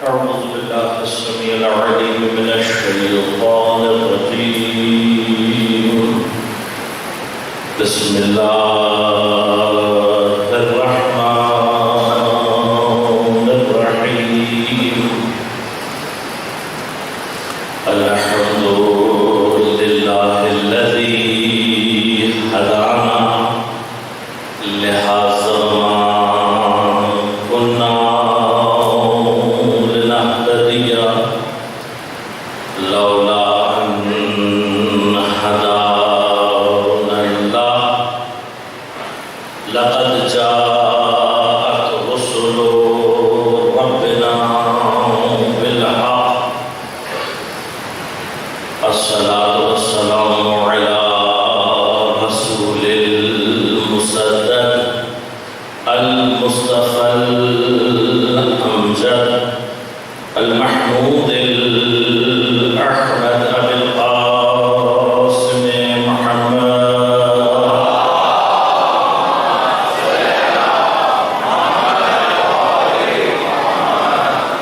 أعوذ بالله السميع العليم من الشيطان الرجيم. بسم الله الرحمن الرحيم. الحمد لله الذي هدانا لهذا ما كنا لنهتدي لولا أن هدانا الله. لقد جاءت رسل ربنا بالحق. الصلاة والسلام على رسول المسدد المصطفى الأمجد المحمود الأحمد أبي القاسم محمد.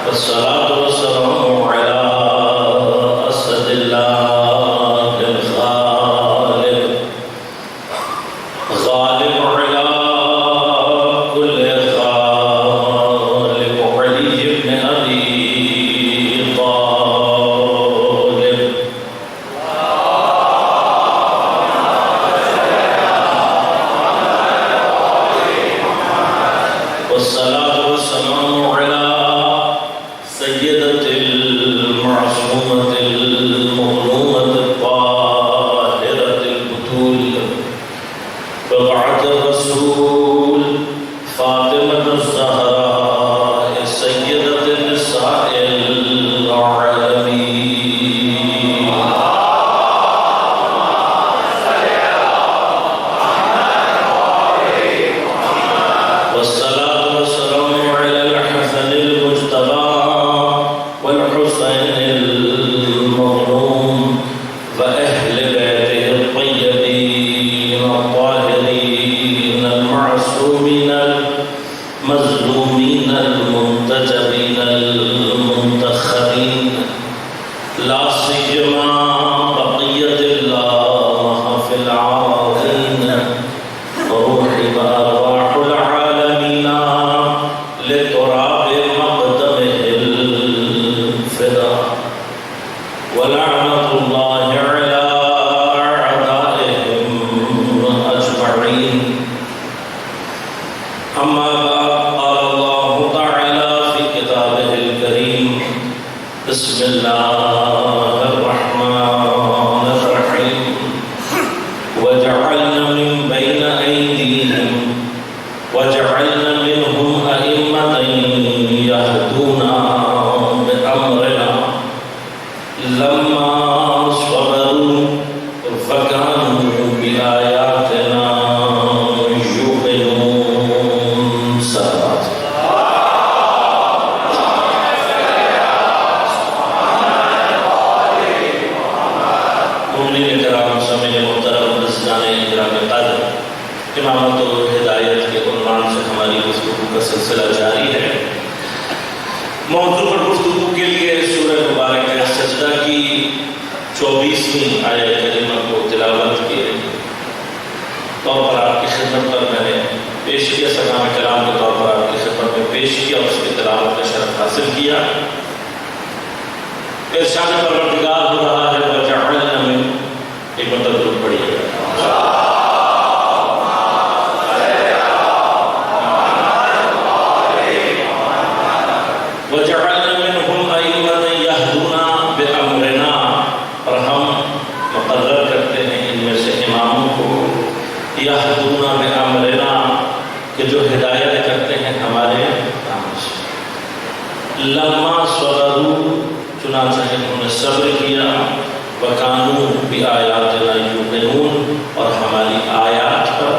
والصلاة والسلام على أسد الله الغالب غالب على كل غالب علي بن أبي طالب. والصلاة والسلام على سيدة المعصومة المظلومة الطاهرة البتول بضعة الرسول فاطمة الزهراء سيدة نساء العالمين. والصلاة والسلام على الحسن المجتبى والحسين المظلوم وأهل بيته الطيبين الطاهرين المعصومين المظلومين المنتجبين المنتخبين، لا سيما بقية الله في العالمين. روحي وأرواح العالمين لتراب مقدمه الفداء. ولعنة الله على أعدائهم أجمعين. أما بعد، قال الله تعالى في كتابه الكريم: بسم الله الرحمن الرحيم. وجعلنا من بين أيديهم وجعلنا منهم أئمة يهدون بأمرنا لما صبروا فكانوا بآياتنا يوقنون. سلامات. مومنین کرام، سامعین محترم، عزیزان کرام قدر، امامت و ہدایت کے عنوان سے ہماری گفتگو کا سلسلہ جاری ہے. موضوع پر گفتگو کے لیے سورہ مبارکہ سجدہ کی 24ویں آیت کریمہ کو تلاوت کے طور پر آپ کی خدمت پر میں نے پیش کیا، سلام کلام کے طور پر آپ کی خدمت میں پیش کیا اور اس کی تلاوت کا شرف حاصل کیا. ارشاد پروردگار ہو رہا ہے: وجعلنا من، ایک مطلب درود پڑھیے گا. وجعلنا منهم أئمة يهدون بأمرنا، اور ہم مقرر کرتے ہیں ان میں سے اماموں کو يهدون بأمرنا کہ جو ہدایت کرتے ہیں ہمارے کام سے. لما صبروا، چنانچہ انہوں نے صبر کیا. وَكَانُوا بِآيَاتِنَا يُوقِنُونَ، اور ہماری آیات پر،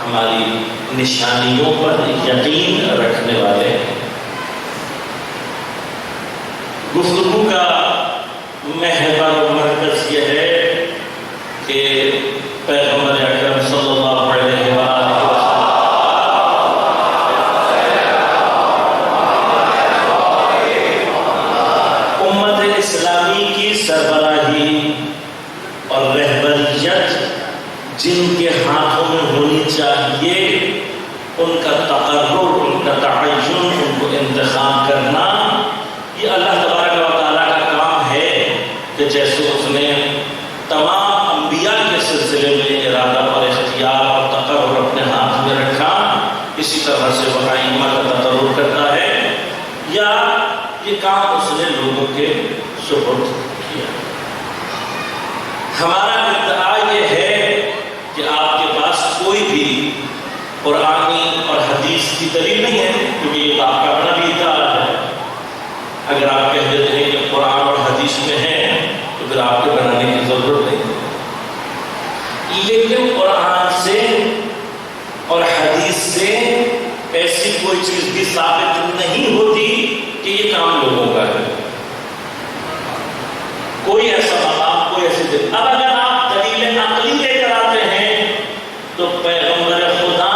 ہماری نشانیوں پر یقین رکھنے والے ہیں. گفتگو کا محور و مرکز یہ ہے کہ پیغمبر اکرم صلی اللہ علیہ وآلہ وسلم کیا، یہ کام اس نے لوگوں کے سپرد کیا۔ ہمارا ادعا یہ ہے کہ آپ کے پاس کوئی بھی قرآنی اور حدیث کی دلیل نہیں ہے، کیونکہ یہ تو آپ کا اپنا بھی ادعا ہے۔ اگر آپ کہہ دیتے ہیں کہ قرآن اور حدیث میں ہے تو پھر آپ کے بنانے کی ضرورت نہیں ہے۔ لیکن قرآن سے اور حدیث سے ایسی کوئی چیز بھی ثابت نہیں ہوتی کہ یہ کام لوگوں کا ہے۔ کوئی ایسا مقام، کوئی ایسی دلیل۔ اب اگر آپ دلیل عقلی لے کر آتے ہیں تو پیغمبر خدا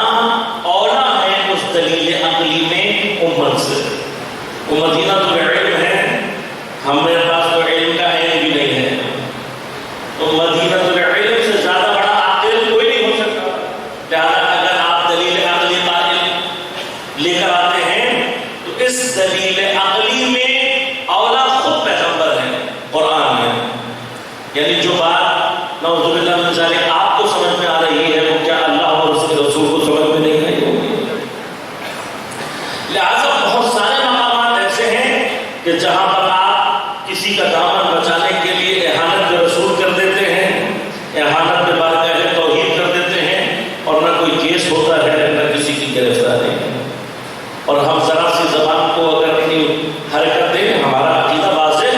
اولا ہے اس دلیل عقلی میں امت سے۔ مدینہ تو علم ہے، ہمارے پاس تو علم کا علم بھی نہیں ہے، تو مدینہ تو علم سے زیادہ بڑا عاقل کوئی نہیں ہو سکتا۔ لہٰذا اگر آپ دلیل عقلی لے کر آتے ہیں تو اس دلیل عقلی میں اولا خود پیغمبر ہے قرآن میں۔ یعنی جو بات نعوذ باللہ من ذالک آپ کو سمجھ میں آ رہی ہے وہ کیا اللہ اور اس کے رسول کو سمجھ میں نہیں آئی ہوگی؟ لہٰذا بہت سارے مقامات ایسے ہیں کہ جہاں پر آپ کسی کا دامن بچانے کے لیے احانت پہ رسول کر دیتے ہیں، احانت پہ بارگاہ توحید کر دیتے ہیں، اور نہ کوئی کیس ہوتا ہے نہ کسی کی گرفتاری ہے۔ اور ہم ذرا سی زبان کو اگر اپنی حرکت دیں، ہمارا عقیدہ واضح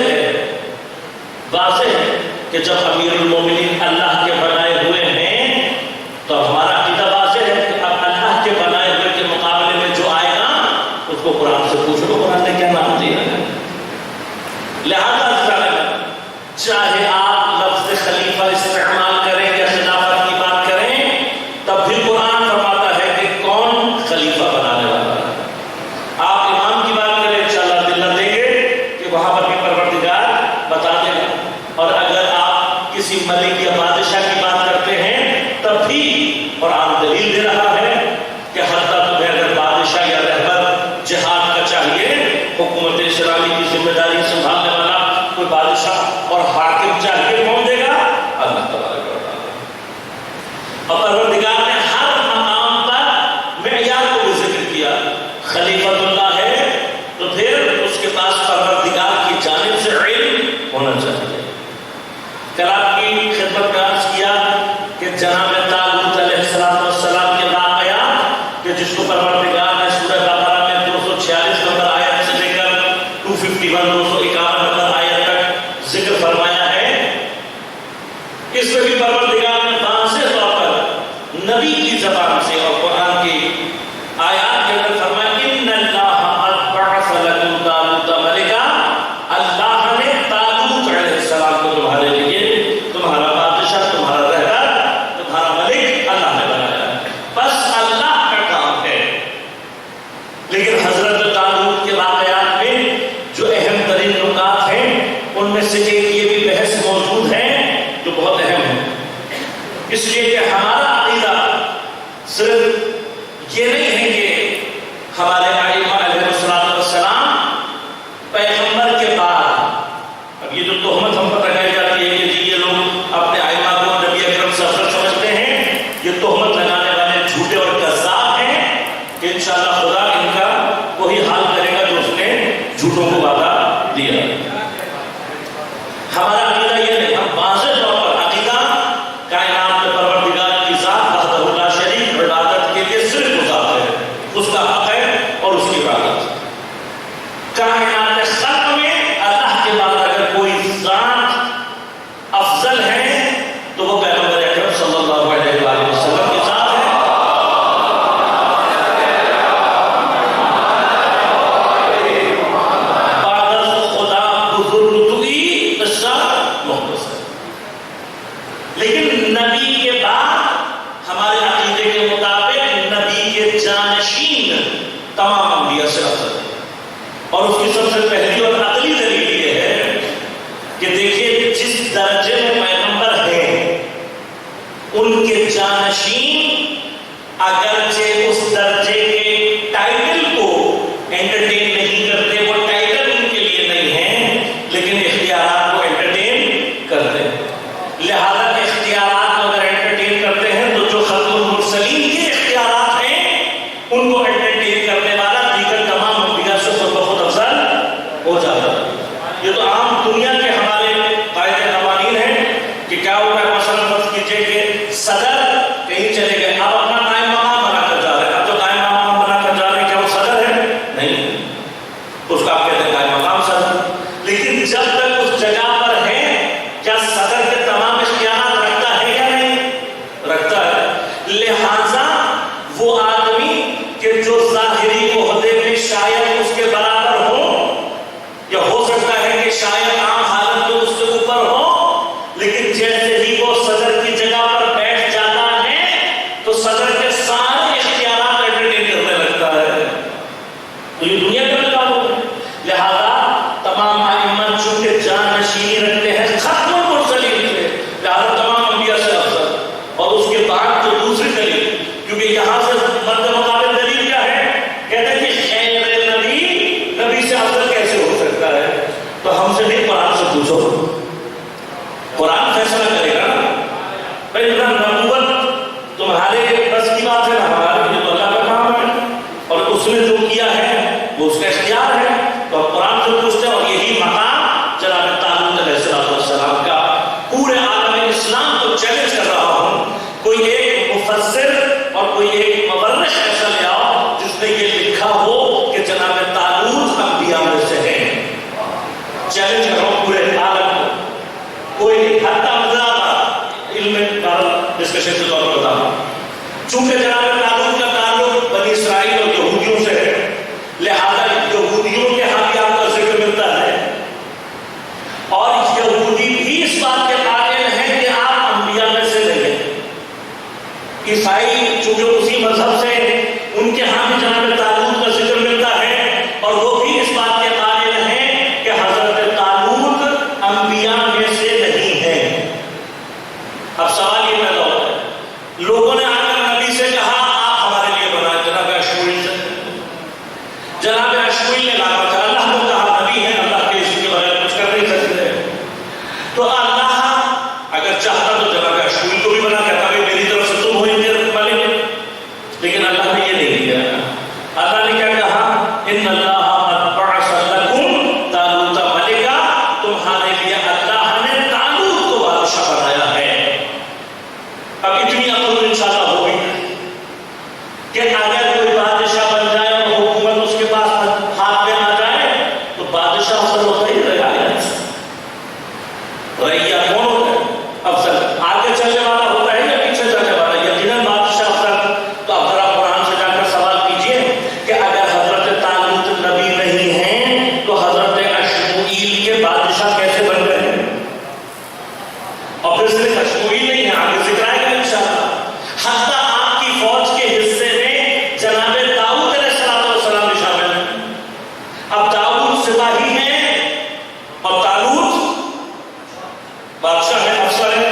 ہے کہ جب امیر المومنین اللہ کے بنائے ہوئے ہیں تو ہمارا عقیدہ واضح ہے کہ اب اللہ کے بنائے ہوئے کے مقابلے میں جو آئے گا اس کو قرآن سے پوچھ لو قرآن نے کیا نام دیا ہے۔ لہٰذا چاہے آپ لفظ خلیفہ استعمال کریں یا خلافت کی بات کریں، تب بھی قرآن فرماتا ہے کہ کون خلیفہ بنانے والا ہے۔ آپ امام کی بات کریں، انشاءاللہ دل نہ دیں گے کہ وہاں پر بھی پروردگار بتا دے گا۔ اور اگر آپ کسی ملک یا بادشاہ کی بات کرتے ہیں تب بھی قرآن دلیل دے رہا ہے کہ حتیٰ تمہیں اگر بادشاہ یا رہبر جہاد کا چاہیے، حکومت اسلامی کی ذمہ داری سنبھالنے والا کوئی بادشاہ اور حاکم چاہیے، کون دے گا؟ اللہ تبارک و تعالیٰ۔ اور پروردگار نے ہر مقام پر معیار کو بھی ذکر کیا۔ خلیفۃ اللہ ہے تو پھر اس کے پاس پروردگار کی جانب سے علم ہونا چاہیے۔ کل آپ کی خدمت میں عرض کیا کہ جناب طالوت علیہ السلام کے واقعات کہ جس کو پروردگار نے سورہ بقرہ میں 246 نمبر آیت سے لے کر 251 نمبر آیت تک ذکر فرمایا ہے، اس میں بھی پروردگار نے واضح طور پر نبی کی زبان سے اور قرآن کی آیات کے اندر فرمایا ان اللہ قد بعث لکم طالوت ملکا، اللہ نے طالوت علیہ السلام کو تمہارے لیے تمہارا بادشاہ، تمہارا رہبر، تمہارا ملک اللہ نے بنایا۔ بس اللہ کا کام ہے۔ لیکن حضرت طالوت کے واقعات میں جو اہم ترین نکات ہیں ان میں سے ایک یہ بھی بحث موجود ہے جو بہت اہم ہے، اس لیے کہ ہمارا عقیدہ صرف یہ نہیں ہے کہ ہمارے ائمہ علیہ السلام پیغمبر کے بعد، اب یہ جو تہمت ہم پر لگائی جاتی ہے کہ جی یہ لوگ اپنے ائمہ کو نبی اکرم صلی اللہ علیہ وسلم سمجھتے ہیں، یہ تہمت لگانے والے جھوٹے اور کذاب ہیں کہ انشاءاللہ خدا ان کا وہی حال کرے گا جو اس نے جھوٹوں کو وعدہ دیا۔ ہمارا عقیدہ یہ نہیں، ہم واضح طور پر عقیدہ کائنات میں پروردگار کی ذات وحدہ لا شریک عبادت کے لیے صرف ذات ہے، اس کا حق ہے اور اس کی عبادت۔ کائنات خلق میں اللہ کے بعد اگر کوئی ذات افضل ہے تو وہ پیغمبر اکرم صلی اللہ علیہ وآلہ وسلم کی ذات ہے۔ لیکن نبی کے بعد ہمارے عقیدے کے مطابق نبی کے جانشین تمام انبیاء سے افضل ہے، اور اس کی سب سے پہلی اور عقلی دلیل یہ ہے کہ دیکھیے جس درجے میں پیغمبر ہیں ان کے جانشین اگرچہ اس درجے کے ٹائٹل کو انٹرٹین نہیں کرتے، وہ ٹائٹل ان کے لیے نہیں ہے، لیکن اختیارات کو انٹرٹین کرتے ہیں۔ لہذا اختیارات کو اگر انٹرٹین کرتے ہیں تو جو خلق المرسلین کے اختیارات ہیں ان کو انٹرٹین کرنے والا دیگر تمام انبیاء سے خود بخود افضل کو آپ کہتے ہیں قائم مقام صدر، لیکن جب تک اس جگہ پر ہے کیا صدر کے تمام اختیارات رکھتا ہے یا نہیں؟ رکھتا ہے۔ لہذا وہ آدمی کہ جو ظاہری عہدے میں شاید اس کے برابر ہو یا ہو سکتا ہے کہ شاید عام حالت میں اس سے اوپر ہو، لیکن جیسے ہی وہ صدر کی جگہ پر بیٹھ جاتا ہے تو صدر کے سارے اختیارات انٹرٹین کرنے لگتا ہے۔ تو یہ دنیا کا قانون ہے۔ لہذا تمام ائمہ چونکہ جانشینی رکھتے ہیں ختم المرسلین سے، لہذا تمام انبیاء سے افضل، اور اس کے بعد جو دوسری دلیل، کیونکہ یہاں سے مد مقابل دلیل کیا ہے؟ کہتے ہیں کہ خیر نبی سے افضل کیسے ہو سکتا ہے؟ تو ہم سے نہیں، قرآن سے پوچھو، قرآن فیصلہ کرے گا نا۔ بھائی نبوت تمہارے بس کی بات ہے نا، ہمارے لیے تو اللہ کا کام ہے، اور اس نے جو کیا ہے وہ اس کا اختیار ہے، تو ہم قرآن سے پوچھتے ہیں۔ اور یہی مقام جناب طالوت علیہ السلام کا پورے عالم اسلام کو چیلنج کر رہا ہوں، کوئی ایک مفسر اور کوئی ایک مورخ ایسا لے آؤ جس نے یہ لکھا ہو کہ جناب طالوت انبیاء میں سے ہے۔ چیلنج کر رہا ہوں پورے عالم کو، کوئی حتی علم ڈسکشن کے طور پر بتاؤں۔ چونکہ جناب طالوت کا تعلق بنی اسرائیل اور یہودیوں سے ہے، لہذا یہودیوں کے ہاں بھی آپ کا ذکر ملتا ہے، اور یہودی بھی اس بات کے قائل ہیں کہ آپ انبیاء میں سے نہیں ہیں۔ عیسائی چونکہ اسی مذہب سے، ان کے ہاں بھی جناب طالوت کا ذکر ملتا ہے، اور وہ بھی اس بات کے قائل ہیں کہ حضرت طالوت انبیاء میں سے نہیں ہے۔ اب سوال یہ پیدا ہوتا ہے، لوگوں نے آ کر نبی سے کہا آپ ہمارے لیے بنائے، جناب اشموئیل سے، جناب اشموئیل نے لا کر کہا اللہ کو کہا نبی ہے، اللہ کے اس کے بغیر کچھ کر نہیں سکتے۔ تو اللہ اگر چاہتا تو جناب اشموئیل کو بھی بنا، کہتا ہے میری طرف سے تم ہو ان کے مالک، لیکن اللہ نے یہ نہیں کیا۔ اللہ نے کیا کہا؟ ان اللہ قد بعث لکم طالوت ملکا، تمہارے لیے اللہ نے طالوت کو بادشاہ بنایا ہے۔ اب اتنی عقل انشاءاللہ ہوگی کہ اگر کوئی بادشاہ بن جائے اور حکومت اس کے پاس ہاتھ میں آ جائے تو بادشاہ افضل ہوتا ہی رہا ہے۔ رعیہ کون ہوتا ہے؟ افضل آگے چلنے والا ہوتا ہے یا پیچھے چلنے والا؟ یقیناً بادشاہ افضل۔ تو اب ذرا قرآن سے جا کر سوال کیجئے کہ اگر حضرت طالوت نبی نہیں ہیں تو حضرت اشموئیل کے بادشاہ کیسے بن گئے ہیں؟ اور پھر صرف اشموئیل نہیں ہے، آگے ذکر آئے گا انشاءاللہ۔ حتی آپ کی فوج کے حصے میں جناب داؤد علیہ السلام بھی شامل ہیں۔ اب داؤد سپاہی ہیں اور طالوت بادشاہ ہے، افسر ہے،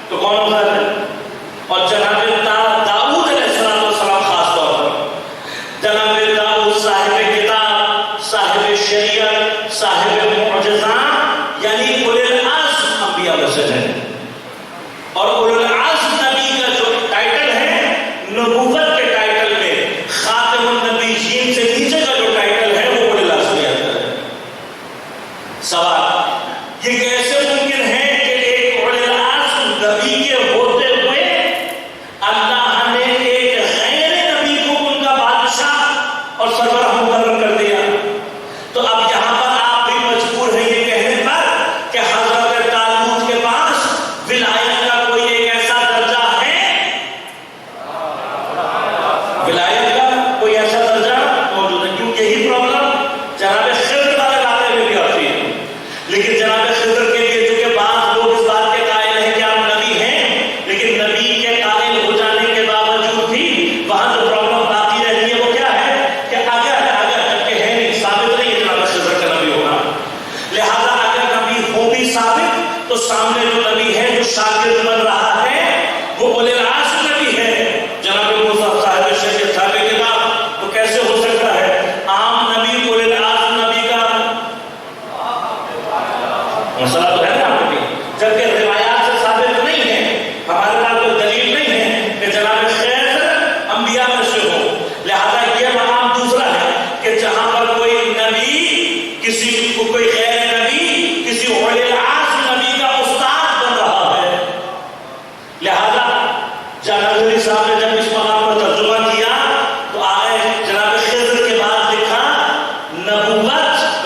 تو کون افضل ہے؟ اور جناب داؤد علیہ السلام خاص طور پر، جناب داؤد صاحب کتاب، صاحب شریعت، صاحب معجزات، یعنی اولی العزم انبیاء میں سے ہیں۔ اور اولو العزم نبی کا جو ٹائٹل ہے، نبوت کے ٹائٹل میں خاتم النبیین سے نیچے کا جو ٹائٹل ہے وہ اولو العزم میں آتا ہے۔ سوال یہ کیسے ممکن ہے کہ ایک اولو العزم نبی کے ہوتے ہوئے اللہ نے ایک غیر نبی کو ان کا بادشاہ اور سربراہ مقرر کر دیا؟ تو اب یہاں پر آپ بھی مجبور ہیں یہ کہنے پر کہ حضرت طالوت کے پاس ولایت کا کوئی ایک ایسا درجہ ہے، ولایت کا کوئی ایسا درجہ موجود ہے۔ کیونکہ یہی پرابلم جناب خضر والے علاقے میں بھی آتی ہے، لیکن جناب خضر کے لیے چونکہ بعض لوگ اس بات کے قائل ہیں کہ آپ نبی ہیں، لیکن نبی کے قائل ہو جانے کے باوجود بھی وہاں جو پرابلم باقی رہتی ہے وہ کیا ہے کہ اگر کہ ہے نہیں، ثابت نہیں ہے جناب خضر کا نبی ہونا، لہذا اگر نبی ہو بھی ثابت تو سامنے جو نبی ہے جو شاگرد بن رہا ہے وہ اولو العزم نبی ہے، جناب موسیٰ صاحب شریعت صاحب کتاب، تو کیسے ہو سکتا ہے عام نبی اولو العزم نبی کا مسئلہ تو ہے نا آپ بھی، جبکہ روایات سے ثابت نہیں ہے، ہمارے پاس کوئی دلیل نہیں ہے کہ جناب خضر انبیاء میں سے ہو۔ لہذا یہ مقام دوسرا ہے کہ جہاں پر کوئی نبی کسی کو، کوئی غیر نبی کسی اولو العزم نبی کا استاد بن رہا ہے، لہذا جناب صاحب نے جب اس مقام پر ترجمہ کیا تو آئے جناب خضر کے بعد لکھا نبوت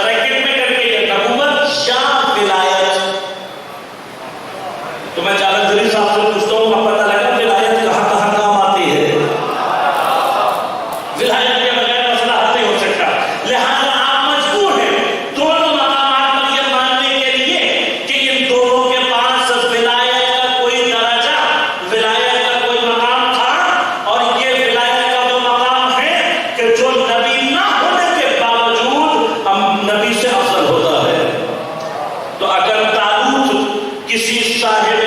صاحب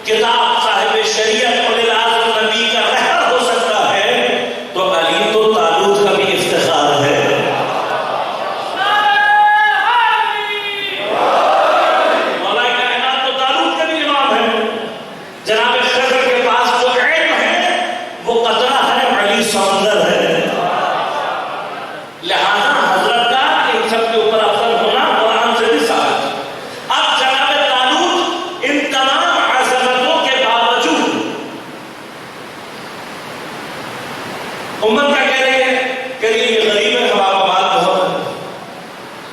کتاب صاحب شریعت اور اعظم نبی کا رہبر ہو سکتا ہے تو علی تو طالوت کا بھی افتخار ہے. مولا کائنات تو طالوت کا بھی امام ہے. جناب خضر کے پاس جو علم ہے وہ قطرہ ہے، علی سمندر ہے. لہذا حضرت کا ان سب کے اوپر افضل ہونا قرآن سے بھی ثابت ہے. اب جناب طالوت ان تمام عظمتوں کے باوجود امت کا کہہ رہے ہیں کہ یہ غریب ہے، ہمارا مال بہت ہے.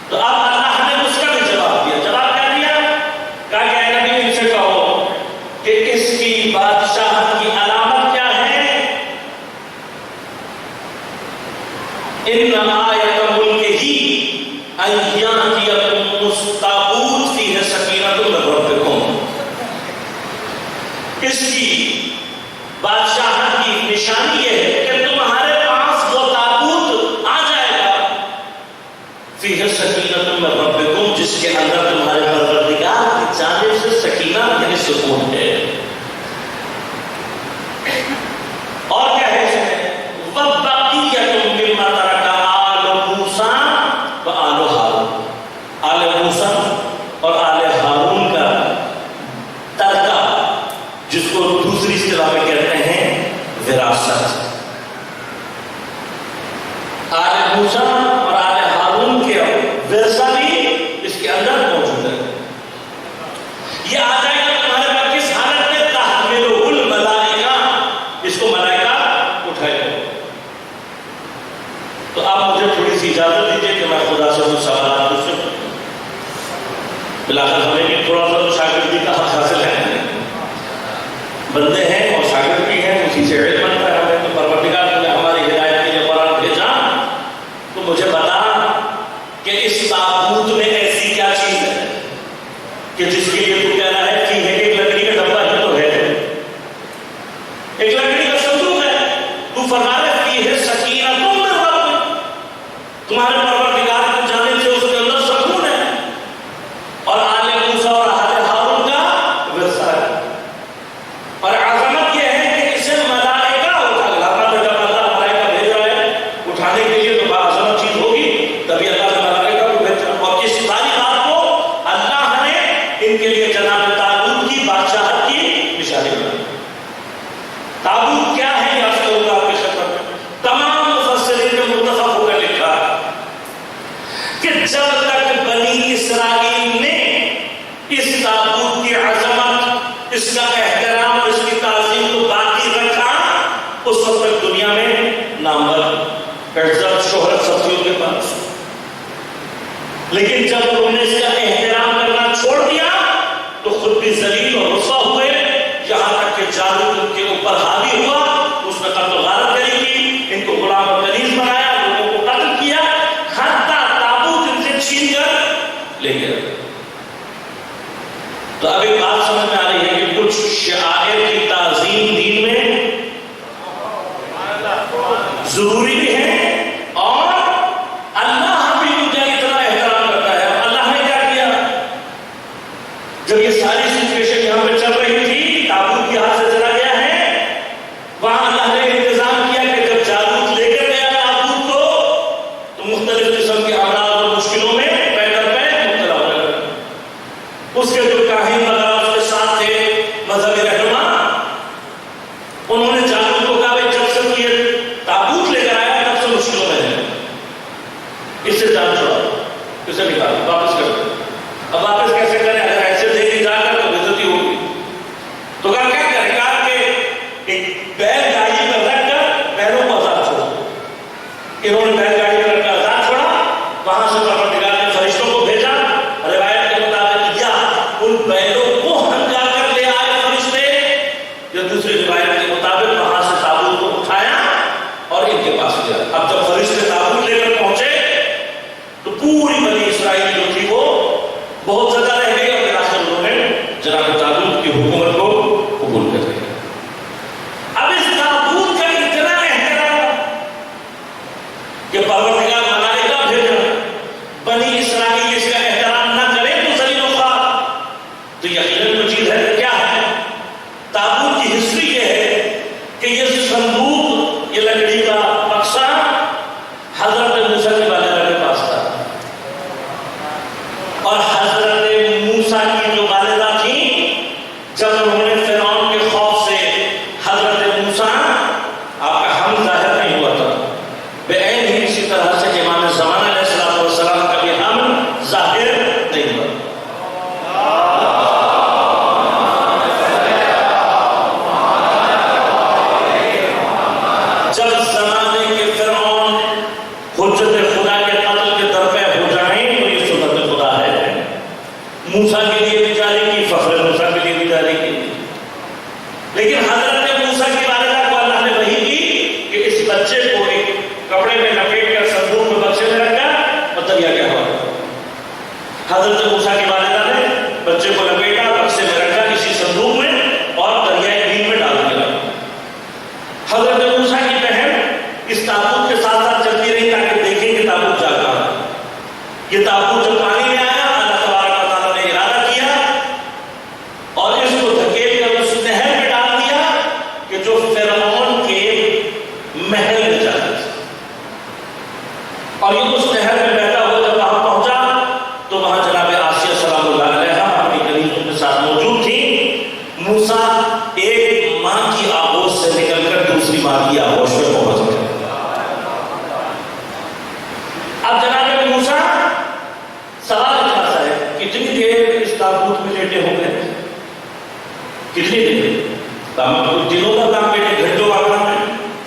تو اب اللہ نے اس کا بھی جواب دیا. جواب کیا دیا؟ کہا کہ اے نبی ان سے کہو کہ اس کی بادشاہت کی علامت کیا ہے؟ ان آیت ملکہ ان یاتیکم تابوت فیہ سکینۃ من ربکم. اس کی بادشاہت کی نشانی یہ ہے کہ تمہارے پاس وہ تابوت آ جائے گا فیہ سکینۃ من ربکم، جس کے اندر تمہارے پروردگار کی جانب سے سکینہ یعنی سکون ہے. اور کیا ہے اس میں؟ وَبَقِيَّةٌ مِّمَّا تَرَكَ آلُ مُوسَىٰ وَآلُ ہارون. آل موسیٰ اور آل ہارون کا ترکہ، جس کو دوسری اصطلاح میں کہتے ہیں وراثت. آل موسیٰ اور آل ہارون کے ورثہ بھی اس کے اندر موجود ہے. یہ آ جائے گا تمہارے پاس کس حالت میں؟ تحملہ الملائکہ، اس کو ملائکہ اٹھائے گا. تو آپ مجھے تھوڑی سی اجازت دیجیے کہ میں خدا سے کچھ سوالات پوچھ سکوں. بلاخر ہمیں بھی تھوڑا سا تو شاگردی کا حق حاصل ہے. بندے ہیں اور شاگرد بھی ہیں، اسی سے علم بنتا ہے. ہمیں تو پروردگار نے ہماری ہدایت کے لیے قرآن بھیجا. تو مجھے بتا کہ اس تابوت میں ایسی کیا چیز ہے کہ جس کے لیے تو کہہ رہا ہے کہ ایک لکڑی کا ڈبہ ہے تو ہے، ایک لکڑی کا صندوق ہے. تو فرما رہے فیہ سکینۃ من ربکم، تمہارے پروردگار کی جانب سے اس کے اندر سکون ہے. اور آل موسیٰ اور آل ہارون کا ورثہ ہے. اور عظمت یہ ہے کہ اسے ملائکہ اٹھا لاتا ہے. جب اللہ ملائکہ بھیج رہا ہے اٹھانے کے لیے تو باعظمت چیز ہوگی، تبھی اللہ نے ملائکہ کو بھیجا. اور اس ساری بات کو اللہ نے ان کے لیے جناب طالوت کی بادشاہت کی نشانی بنائی. تابوت کیا ہے یہ عرض کروں گا آپ کے خدمت میں. تمام مفسرین نے متفق ہو کر لکھا کہ جب تک بنی اسرائیل نے اس تابوت کی عظمت، اس کا احترام اور اس کی تعظیم کو باقی رکھا، اس وقت تک دنیا میں نامور عزت شہرت سب تھی ان کے پاس. لیکن جب انہوں نے اس کا احترام کرنا چھوڑ دیا تو خود بھی ذلیل اور رسوا ہوئے. یہاں تک کہ جالوت ان کے اوپر حاوی ہوا، اس نے قتل و غارت کری کی، ان کو غلام و کنیز بنایا، لوگوں کو قتل کیا، حتیٰ تابوت ان سے چھین کر لے گیا. تو اب ایک بات سمجھ میں آ رہی ہے کہ کچھ شعائر کی تعظیم دین میں ضروری بھی ہے اور اللہ بھی ان کا اتنا احترام کرتا ہے. اللہ نے کیا کیا؟ جب یہ ساری سچویشن یہاں پہ چل رہی تھی، تابوت کے ہاتھ سے چلا گیا ہے، وہاں اللہ نے انتظام کیا کہ جب جالوت لے کر گیا تابوت کو تو مختلف قسم کے امراض اور مشکلوں میں پے در پے مبتلا ہو گئے. اس کے جو کاہن وغیرہ اس کے ساتھ تھے مذہبی رہنما، انہوں نے جالوت کو کہا بھائی جب سے تو یہ تابوت لے کر آیا تب سے مشکلوں میں ہے، اس سے جان چھوڑا، اسے نکال واپس کر دو. اب واپس کیسے کریں؟ اگر ایسے دے دی جا کر تو بےزتی ہوگی. تو کہا کیا کریں؟ کہا کہ ایک بیل گاڑی پر رکھ کر بیلوں کو آزاد چھوڑا. انہوں نے بیل گاڑی پر رکھ کر آزاد چھوڑا. وہاں سے پروردگار نے فرشتوں کو بھیجا. روایت کے مطابق یا ان بیلوں کو ہنگا کر لے آئے فرشتے، یا دوسری روایت کے مطابق وہاں سے تابوت کو اٹھایا اور ان کے پاس گیا. اب جب فرشتے تابوت لے کر پہنچے تو پوری بنی اسرائیل جو تھی وہ بہت زیادہ رہ گئی اور آخر انہوں نے جناب طالوت کی حکومت کو قبول کر لیا. اب اس تابوت کا اتنا احترام کہ پروردگار ملائکہ بھیجا، بنی اسرائیل اس کا احترام نہ کرے تو ذلیل و خوار، تو یقیناً مجید ہے جب انہوں نے فرعون کے خوف سے حضرت موسیٰ، آپ کا حمل ظاہر نہیں ہوا تھا، بعین ہی اسی طرح سے امام زمان علیہ السلام کا بھی حمل ظاہر نہیں ہوا۔ جب زمانے کے فرعون حجت خدا کے قتل کے درپے ہو جائیں تو یہ سنت خدا ہے۔ موسیٰ کے لیے بھی جاری کی، فخر موسیٰ کے لیے بھی جاری کی، لیکن حضرت موسیٰ کی والدہ کو اللہ نے وحی کی کہ اس بچے کو ایک کپڑے میں لپیٹ کر صندوق میں بکسے میں رکھا اور دریا کے حوالے۔ حضرت موسیٰ کی والدہ نے بچے کو لپیٹا، بکسے میں رکھا کسی صندوق میں اور دریائے نیل میں ڈال دیا۔ حضرت موسیٰ کی بہن اس تابوت کے ساتھ ساتھ چلتی رہی تاکہ دیکھیں کہ تابوت جا کہاں ہے۔ یہ تابوت جب پانی میں آیا، اللہ تبارک و تعالیٰ نے ارادہ کیا اور اس کو دھکیل کر اس نہر میں ڈال دیا کہ جو فرعون کے محل میں جاتا تھا، اور یہ اس نہر میں بہتا ہوا جب وہاں پہنچا تو وہاں جناب آسیہ سلام اللہ علیہا اپنی کلیجوں کے ساتھ موجود تھی۔ موسیٰ ایک ماں کی آغوش سے نکل کر دوسری ماں کی آغوش میں پہنچ گئے۔ اب جناب موسیٰ سوال اٹھاتا ہے، کتنی دیر اس تابوت میں لیٹے ہو گئے؟ کتنی دیر؟ کچھ دنوں کا کام بیٹے، گھنٹوں کا کام ہے،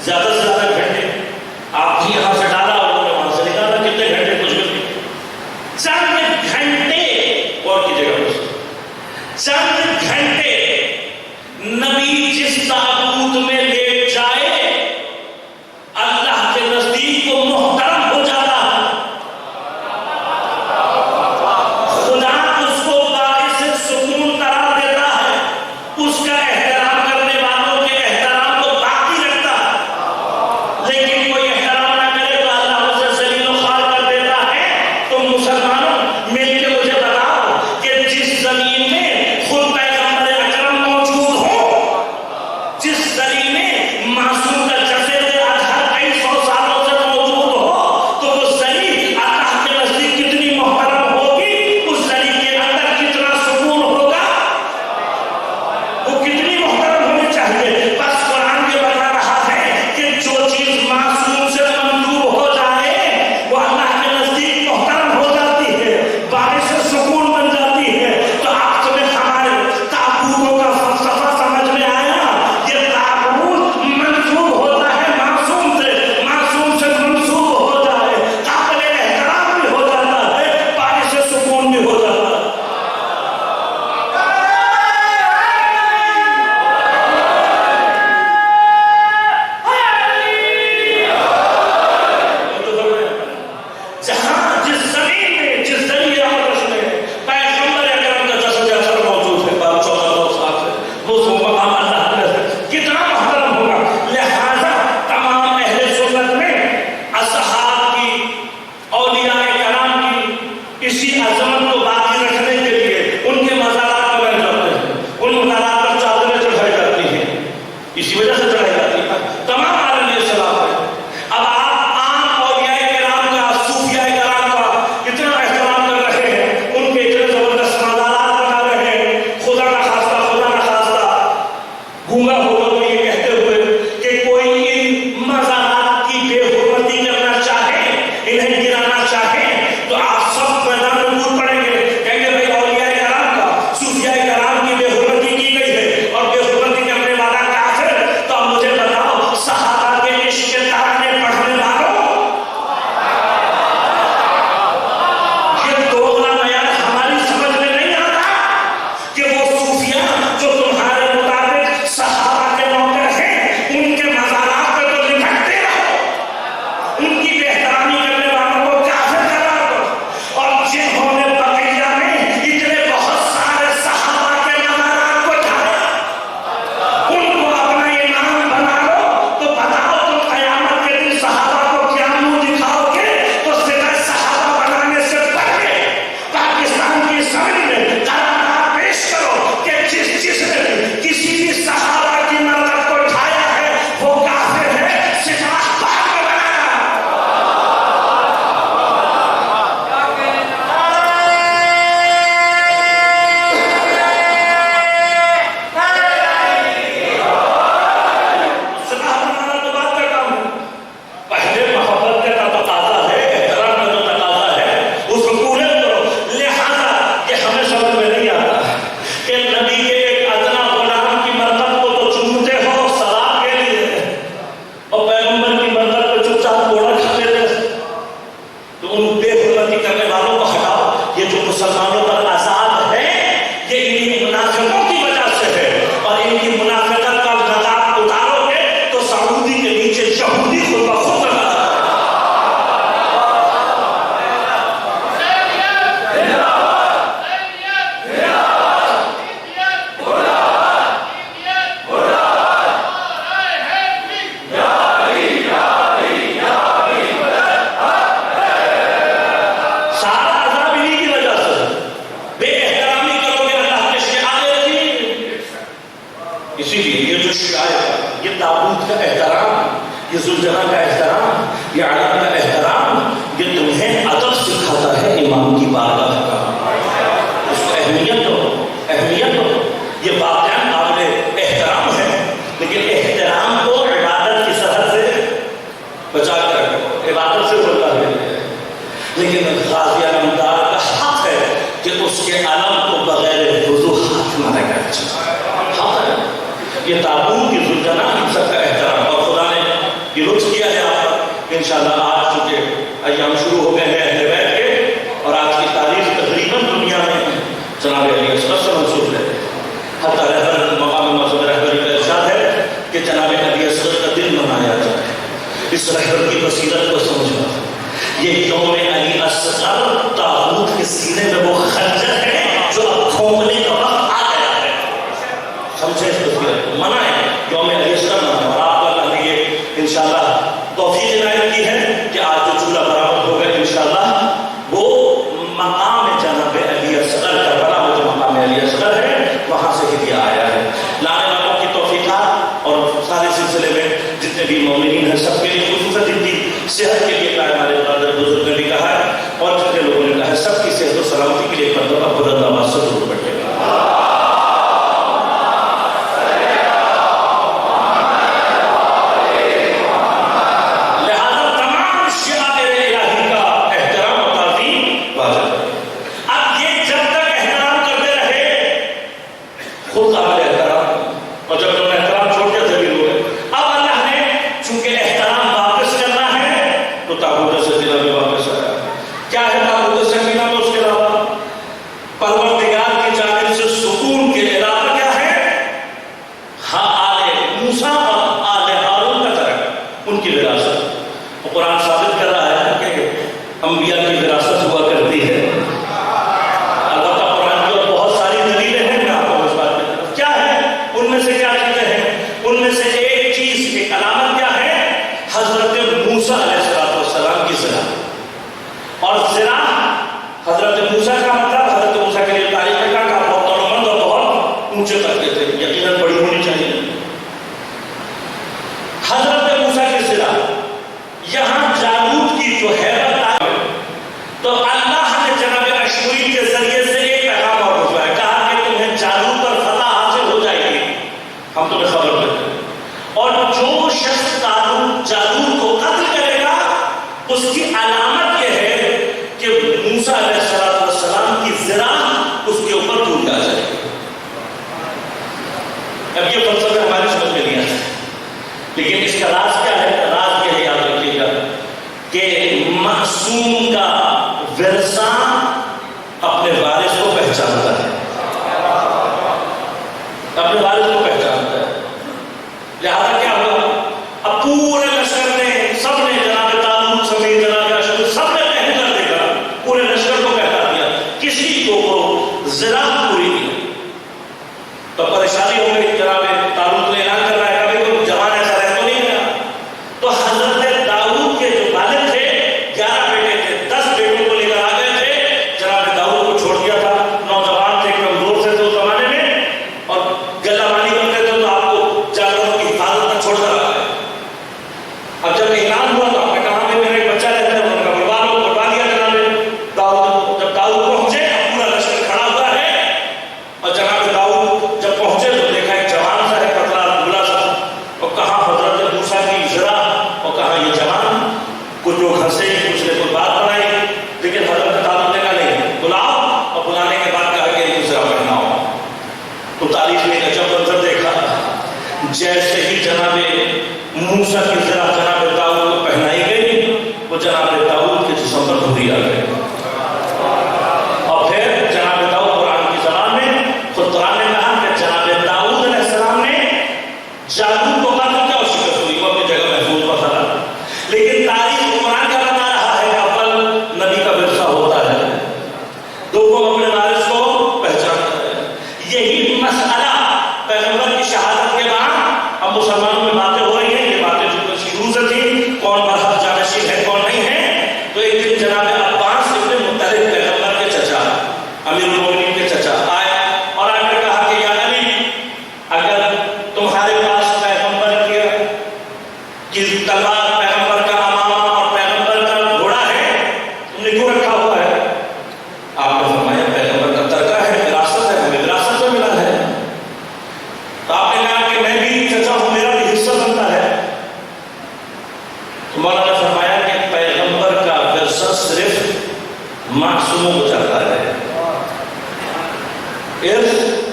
زیادہ سے زیادہ گھنٹے۔ آپ بھی یہاں سے ڈالا اور انہوں نے وہاں سے نکالا، کتنے گھنٹے؟ کچھ بھی چند گھنٹے، اور کی جگہ پر چند گھنٹے نبی جس تابوت میں لے جائے اللہ کے نزدیک کو محترم ہو جاتا ہے، خدا اس کو باعث سکون قرار دیتا ہے، اس کا احترام کرنے والوں یہ لطف کیا ہے آپ پر انشاءاللہ آج چونکہ ایام شروع ہو گئے ہیں اہل بیت کے، اور آج کی تاریخ تقریباً دنیا میں جناب علی اصغر سے منسوب ہے. حتیٰ رہبر مقام معظم رہبری کا ارشاد ہے کہ جناب علی اصغر کا دن منایا جائے. اس رہبر کی بصیرت کو سمجھنا، یہ یوم علی اصغر طاغوت کے سینے میں وہ خنجر ہے جو اب کھونکنے کا وقت آ گیا ہے. سمجھے اس بصیرت کو، منائیں یوم علی اصغر منائیں. اور آپ کو اللہ نے یہ انشاءاللہ توفیق عنایت کی ہے کہ آج جو چولہا برآمد ہوگا انشاءاللہ وہ مقام جناب علی اصغر کا بنا ہوا جو مقام علی اصغر ہے وہاں سے ہدیہ آیا ہے. لانے والوں کی توفیقات اور سارے سلسلے میں جتنے بھی مومنین ہیں سب کے لیے، خصوصاً جن کی صحت کے لیے کہا ہمارے برادر بزرگ نے بھی کہا ہے اور جتنے لوگوں نے کہا ہے، سب کی صحت و سلامتی کے لیے ایک مرتبہ بلند آواز سے درود پڑھیے گا. جیسے ہی جناب موسیٰ کی ذرا جناب داؤد کو پہنائی گئی، وہ جناب داؤد کے جسم پر دھوئی آ گئی. اور پھر جناب داؤد قرآن کی زبان میں خود قرآن نے کہا کہ جناب داؤد علیہ السلام نے جالوت کو قتل کیا اور شکست ہوئی، وہ اپنی جگہ محفوظ پتھرا. لیکن تاریخ قرآن کا بتا رہا ہے کہ اول نبی کا ورثہ ہوتا ہے، دوم اپنے وارث کو پہچانتا ہے. یہی مسئلہ پیغمبر کی شہادت کے بعد اب مسلمانوں میں باتیں ہو رہی ہیں. یہ باتیں جو شروع سے تھی کون مذہب جانشین ہے کون نہیں ہے. تو ایک دن جناب عباس ابن مطلب پیغمبر کے چچا امیر المومنین کے چچا آئے اور آ کر کہا کہ یا علی، اگر تمہارے پاس پیغمبر کی تلوار، پیغمبر کا امامہ اور پیغمبر کا گھوڑا ہے، تم نے کیوں رکھا ہوا ہے؟ آپ نے فرمایا پیغمبر کا ترکہ ہے، وراثت ہے، ہمیں وراثت میں ملا ہے. تو آپ نے کہا کہ میں بھی چچا ہوں، میرا بھی حصہ بنتا ہے. تو مولانا نے فرمایا کہ پیغمبر کا ورثہ صرف معصوموں کو جاتا ہے،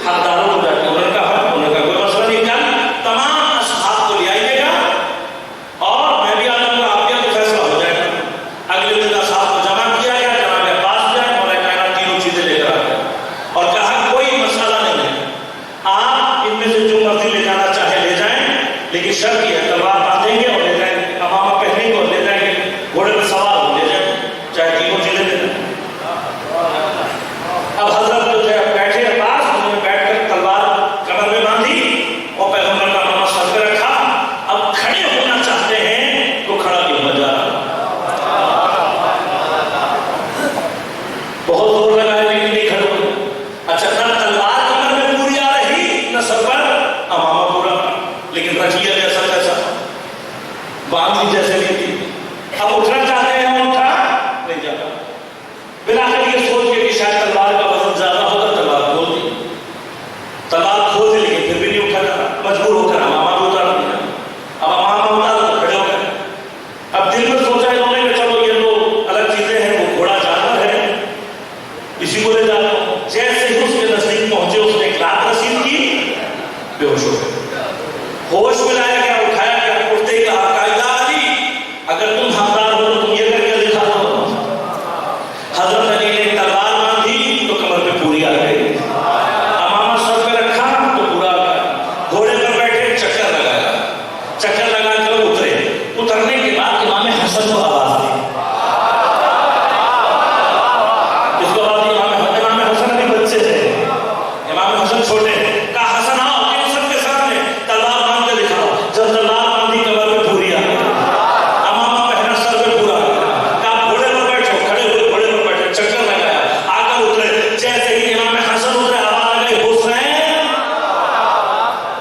حقداروں کو جاتا ہے. انہوں نے کہا کوئی مسئلہ نہیں، کل تمام اصحاب کو لے آئیے گا اور بھی جیسے نہیں تھی، اب اٹھنا چاہتے ہیں اور اٹھا نہیں جاتا، بلاخر یہ سوچ کے کہ شاید تلوار کا وزن زیادہ ہوگا تلوار کھول دی، تلوار کھول دی لیکن پھر بھی نہیں اٹھا جاتا، مجبور ہو کر امامہ کو اتار دیا، اب امامہ اتار تو کھڑے ہو گئے، اب دل میں سوچا انہوں نے کہ چلو یہ تو الگ چیزیں ہیں، وہ گھوڑا جانور ہے، اسی کو لے جاتا ہوں، جیسے ہی اس کے نزدیک پہنچے اس نے ایک لات رسید کی، بے ہوش ہو گئے، ہوش میں لایا گیا، اٹھایا گیا، اٹھتے ہی کہا یا علی اگر تم حقدار ہو تو تم یہ کر کے دکھا دو، حضرت علی نے تلوار باندھی تو کمر پہ پوری آ گئی، امامہ سر پہ رکھا تو پورا آ گیا، گھوڑے پر بیٹھے چکر لگایا، چکر لگا کر اترے، اترنے کے بعد امام حسن کو آواز دی، اس کو آواز دی، امام حسن ابھی بچے تھے، امام حسن چھوٹے، کہا حسن آؤ ان سب کے سامنے تلوار باندھ کے دکھاؤ، جب تلوار باندھی کمر پہ پوری آ گئی، امامہ پہنا سر پہ پورا آ گیا، کہا گھوڑے پر بیٹھو، کھڑے ہوئے گھوڑے پر بیٹھے، چکر لگایا، آ کر اترے، جیسے ہی امام حسن اترے آواز آ گئی حسین،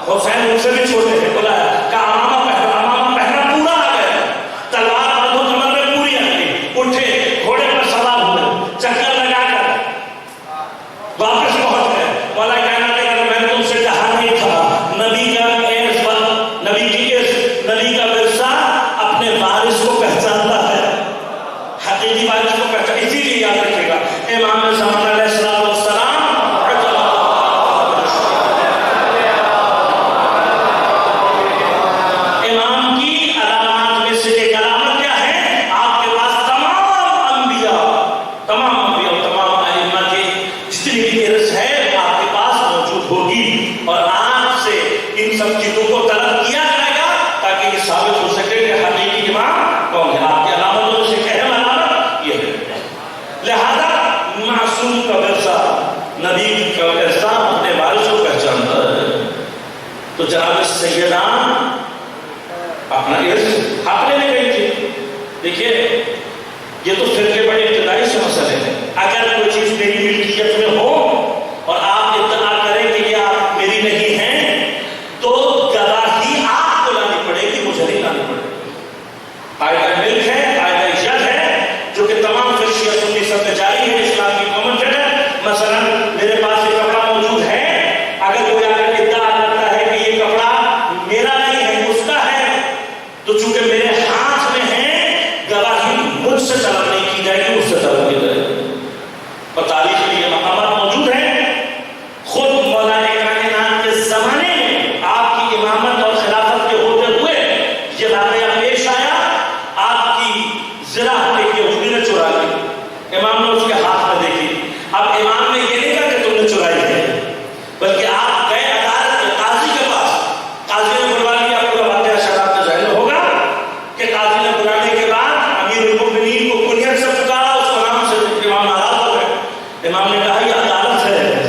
حسین ان سے بھی چھوٹے ہیں، بلایا، کہا امامہ پہنا پورا آ گیا، تلوار باندھو کمر پہ پوری آ گئی، اٹھے گھوڑے پر سوار ہوئے، چکر لگا کر واپس پہنچ گئے، مولا کائنات نے کہا میں نے تم سے کہا نہیں تھا نبی کا ارث، نبی کی ارث، نبی کا ورثہ اپنے وارث کو پہچانتا ہے، حقیقی وارث کو پہچانتا، اسی لیے یاد رکھے گا امام زمان علیہ السلام امام کی علامات میں سے ایک علامت کیا ہے؟ آپ کے پاس تمام انبیاء تمام ائمہ کے جتنی بھی ارث ہے آپ کے پاس موجود ہوگی، اور آج سے ان سب چیزوں کو طلب کیا جائے گا تاکہ یہ ثابت ہو سکے کہ حقیقی امام کون ہے، آپ کی علامتوں میں سے ایک اہم علامت یہ ہے، لہذا معصوم کا ورثہ نبی کا ورثہ اپنے وارث کو پہچانتا ہے، تو جناب سیدنا اپنا ارث حق لینے گئی تھی، دیکھیے یہ تو فرقے بڑے ابتدائی سے مسئلے ہیں، اگر کوئی چیز میری ملکیت میں ہو اور آپ ادعا کریں کہ یہ آپ میری نہیں ہیں تو گواہی آپ کو لانی پڑے گی، مجھے نہیں لانی پڑے گی، قاعدہ ملک ہے، قاعدہ ید ہے جو کہ تمام فرشیہ سنی سب میں جاری ہے، اسلام کی کامن ہے، مثلا میرے پاس یہ کپڑا موجود ہے، اگر کوئی آگر ادعا کرتا ہے کہ یہ کپڑا میرا نہیں ہے اس کا ہے تو چونکہ میرے ہاتھ میں ہے گواہی مجھ سے طلب نہیں کی جائے گی، اس سے طلب کی جائے گی، اور تاریخ میں یہ مقامات موجود ہیں، خود مولا کائنات کے زمانے میں آپ کی امامت اور خلافت کے ہوتے ہوئے یہ واقعہ پیش آیا، آپ کی زرہ ایک یہودی نے چرا لی، امام نے اس کے ہاتھ میں دیکھی، اب امام نے یہ نہیں کہا کہ تم نے چرائی ہے، بلکہ آپ گئے عدالت کے قاضی کے پاس، قاضی نے بلوا لیا، آپ کو واقعہ شاید آپ کو ظاہر ہوگا کہ قاضی نے بلانے کے بعد امیر المؤمنین کو کنیت سے پکارا، اس کو نام سے، امام ناراض ہو گئے، امام نے کہا یہ عدالت ہے،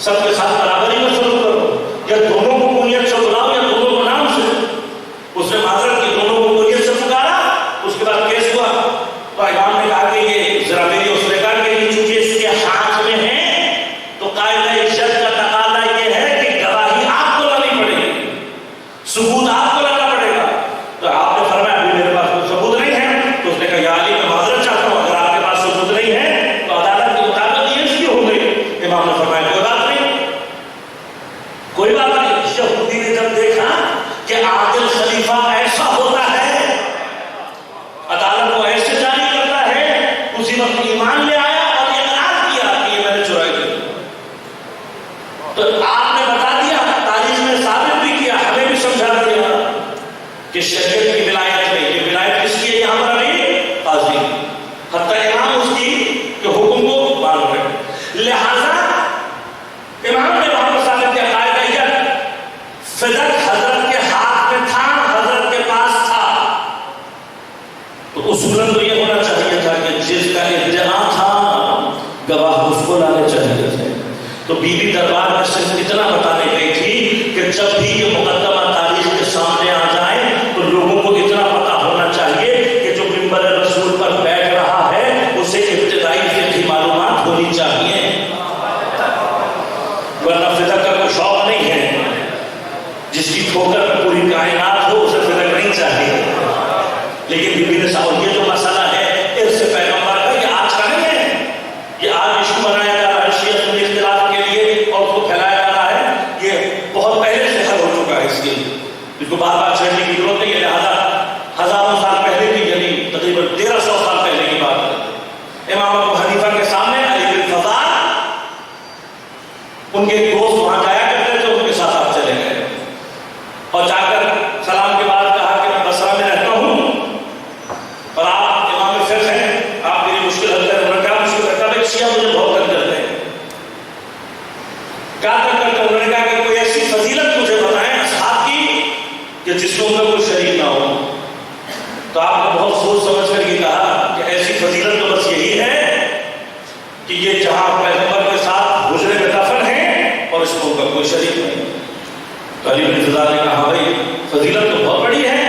سب کے ساتھ برابری میں سلوک کرو، یا دونوں کو کنیت سے بلاؤ یا دونوں کو نام سے، اس نے معذرت کی، دونوں کو کنیت سے پکارا، اس کے بعد کیس ہوا، تو امام نے کہا کہ یہ ذرا میری، اس نے کہا کہ یہ چونکہ اس کے ہاتھ میں ہے تو قاعدہ عزت کا تقاضا یہ ہے کہ گواہی آپ کو لانی پڑے گی، ثبوت آپ کو لانا پڑے گا، تو آپ نے فرمایا ابھی میرے پاس کوئی ثبوت نہیں ہے، تو اس نے کہا یا علی میں معذرت چاہتا ہوں اگر آپ کے پاس ثبوت نہیں ہے تو عدالت کے مطابق یہ اس کی ہو گئی، امام نے فرمایا کوئی بات نہیں، کوئی بات نہیں، یہودی نے جب دیکھا کہ عادل خلیفہ ایسا ہوتا ہے، عدالت کو ایسے جاری کرتا ہے، اسی وقت ایمان لے آیا اور اقرار کیا کہ یہ میں نے چرائی کی، تو آپ نے بتا دیا، تاریخ میں ثابت بھی کیا، ہمیں بھی سمجھا دیا کہ شریعت کی ولایت میں، یہ ولایت کس کی ہے یہاں پر ابھی؟ قاضی، حتی امام اس کی کہ حکم کو مان رہے، لہذا امام نے وہاں پر ثابت کیا قاعدہ ید، فدق حضرت کے ہاتھ میں تھا، حضرت کے پاس تھا، تو اصولاً تو یہ ہونا چاہیے تھا کہ جس کا ادعا تھا گواہ اس کو لانے چاہیے تھے، تو بی بی دربار میں صرف اتنا بتانے گئی تھی کہ جب بھی یہ مقدمہ تاریخ کے سامنے آ جائے تو لوگوں کو اتنا پتا ہونا چاہیے کہ جو منبر رسول پر بیٹھ رہا ہے اسے ابتدائی فقہی معلومات ہونی چاہیے، ورنہ فقہ کا کوئی شوق نہیں ہے، جس کی ٹھوکر میں پوری کائنات ہو اسے فقہ نہیں چاہیے، کو بار بار چھیڑنے کی ضرورت نہیں ہے، لہٰذا ہزاروں سال پہلے کی یعنی تقریباً 1300 سال پہلے کی بات ہے، امام ابو حنیفہ کے سامنے علی بن فضال ان کے ایک دوست وہاں جایا کرتے تھے، ان کے ساتھ آپ چلے گئے اور جا کر سلام کے بعد کہا کہ میں بصرہ میں رہتا ہوں اور آپ امام فقہ ہیں، آپ میری مشکل حل کریں۔ انہوں نے کہا مشکل کرتا ہے شیعہ مجھے بہت تنگ کرتے ہیں، کیا تنگ کرتے ہیں؟ انہوں نے کہا کہ کوئی ایسی فضیلت مجھے بتائیں اصحاب کی کہ جس میں ان کا کوئی شریک نہ ہو۔ تو آپ نے بہت سوچ سمجھ کر یہ کہا کہ ایسی فضیلت تو بس یہی ہے کہ یہ جہاں پیغمبر کے ساتھ حجرے میں دفن ہیں اور اس کو ان کا کوئی شریک نہیں۔ تو علی بن فضال نے کہا بھائی فضیلت تو بہت بڑی ہے،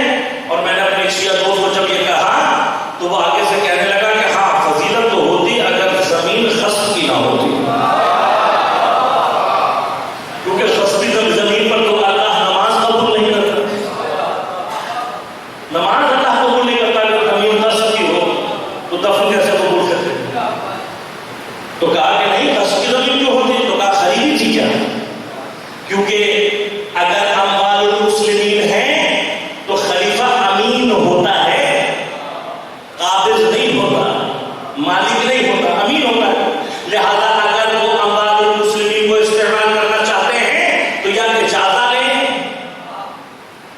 اور میں نے اپنے شیعہ دوست کو جب یہ کہا تو وہ آگے سے کہنے لگا کہ ہاں فضیلت تو ہوتی اگر زمین خصب کی نہ ہوتی، کیونکہ خصبی زمین پر تو اللہ نماز قبول نہیں کرتا، نماز اللہ قبول نہیں کرتا، اگر زمین خصب کی ہو تو دفن کیسے قبول کرتے؟ تو کہا کہ نہیں خصب کی زمین کیوں ہوتی؟ تو کہا خریدی تھی کیا؟ کیونکہ اگر اموال المسلمین ہیں تو خلیفہ امین ہوتا ہے، قابض نہیں ہوتا، مالک نہیں ہوتا، امین ہوتا ہے۔ لہذا اگر وہ اموال المسلمین کو استعمال کرنا چاہتے ہیں تو یا اجازہ لیں